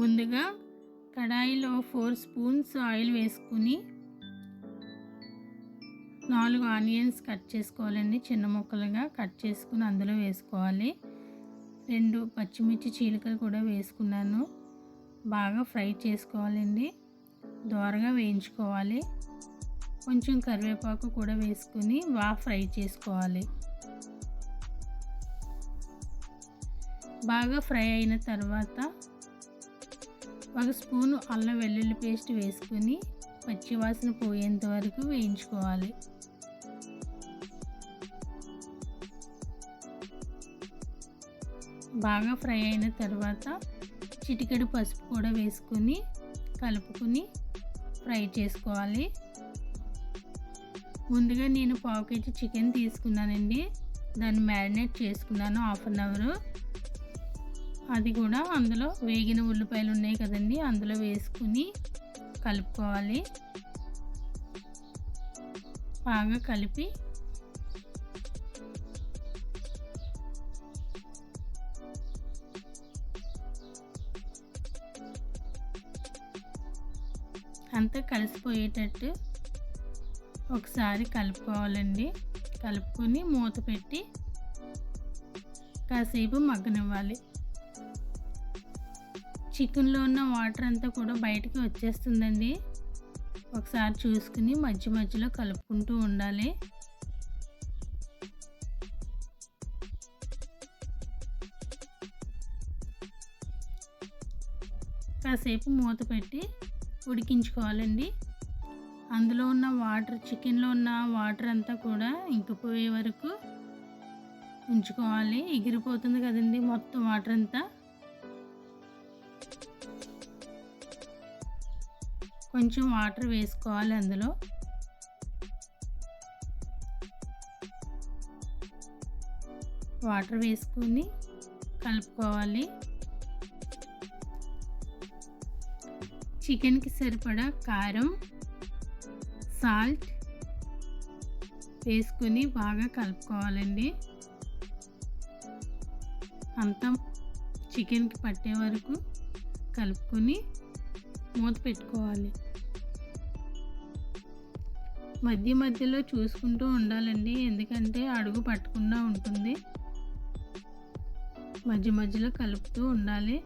ముందుగా కడాయిలో 4 spoons oil వేసుకుని 4 ఆనియన్స్ కట్ చేసుకోవాలండి. చిన్న ముక్కలుగా కట్ చేసుకుని అందులో వేసుకోవాలి. 2 పచ్చిమిర్చి చీలికలు కూడా వేసుకున్నాను. బాగా ఫ్రై చేసుకోవాలండి. దోరగా వేయించుకోవాలి. కొంచెం కరివేపాకు కూడా వేసుకుని బాగా ఫ్రై చేసుకోవాలి. బాగా ఫ్రై అయిన తర్వాత 1 స్పూను అల్లం వెల్లుల్లి పేస్ట్ వేసుకుని పచ్చివాసన పోయేంత వరకు వేయించుకోవాలి. బాగా ఫ్రై అయిన తర్వాత చిటికెడు పసుపు కూడా వేసుకుని కలుపుకుని ఫ్రై చేసుకోవాలి. ముందుగా నేను పావు కేజీ చికెన్ తీసుకున్నానండి. దాన్ని మ్యారినేట్ చేసుకున్నాను 1/2 అవర్. అది కూడా అందులో వేగిన ఉల్లిపాయలు ఉన్నాయి కదండి, అందులో వేసుకుని కలుపుకోవాలి. బాగా కలిపి అంతా కలిసిపోయేటట్టు ఒకసారి కలుపుకోవాలండి. కలుపుకొని మూత పెట్టి కాసేపు మగ్గనివ్వాలి. చికెన్లో ఉన్న వాటర్ అంతా కూడా బయటికి వచ్చేస్తుందండి. ఒకసారి చూసుకుని మధ్య మధ్యలో కలుపుకుంటూ ఉండాలి. కాసేపు మూత పెట్టి ఉడికించుకోవాలండి. అందులో ఉన్న వాటర్, చికెన్లో ఉన్న వాటర్ అంతా కూడా ఇంకిపోయే వరకు ఉంచుకోవాలి. ఎగిరిపోతుంది కదండి మొత్తం వాటర్ అంతా. కొంచెం వాటర్ వేసుకోవాలి అందులో. వాటర్ వేసుకుని కలుపుకోవాలి. చికెన్కి సరిపడా కారం, సాల్ట్ వేసుకుని బాగా కలుపుకోవాలండి. అంతా చికెన్కి పట్టే వరకు కలుపుకొని మూత పెట్టుకోవాలి. మధ్య మధ్యలో చూసుకుంటూ ఉండాలండి, ఎందుకంటే అడుగు పట్టకుండా ఉంటుంది. మధ్య మధ్యలో కలుపుతూ ఉండాలి.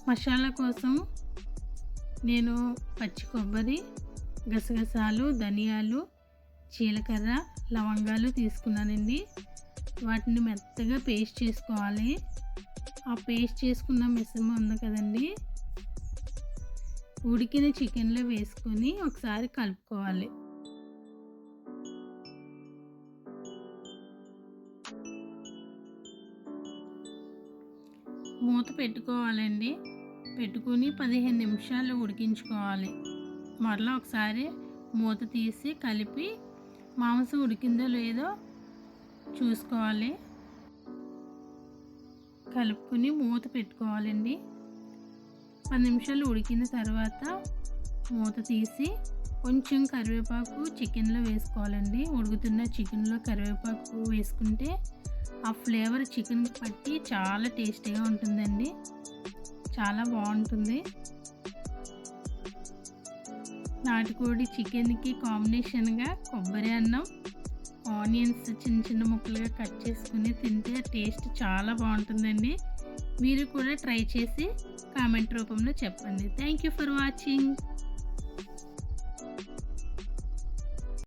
మసాలా కోసం నేను పచ్చి కొబ్బరి, గసగసాలు, ధనియాలు, జీలకర్ర, లవంగాలు తీసుకున్నానండి. వాటిని మెత్తగా పేస్ట్ చేసుకోవాలి. ఆ పేస్ట్ చేసుకున్న మిశ్రమం ఉంది కదండి, ఉడికిన చికెన్లో వేసుకొని ఒకసారి కలుపుకోవాలి. మూత పెట్టుకోవాలండి. పెట్టుకుని 15 నిమిషాలు ఉడికించుకోవాలి. మరలా ఒకసారి మూత తీసి కలిపి మాంసం ఉడికిందో లేదో చూసుకోవాలి. కలుపుకుని మూత పెట్టుకోవాలండి. 10 నిమిషాలు ఉడికిన తర్వాత మూత తీసి కొంచెం కరివేపాకు చికెన్లో వేసుకోవాలండి. ఉడుకుతున్న చికెన్లో కరివేపాకు వేసుకుంటే ఆ ఫ్లేవర్ చికెన్కి పట్టి చాలా టేస్టీగా ఉంటుందండి. చాలా బాగుంటుంది. నాటుకోడి చికెన్కి కాంబినేషన్గా కొబ్బరి అన్నం, ఆనియన్స్ చిన్న చిన్న ముక్కలుగా కట్ చేసుకుని తింటే టేస్ట్ చాలా బాగుంటుందండి. మీరు కూడా ట్రై చేసి కామెంట్ రూపంలో చెప్పండి. Thank you for watching.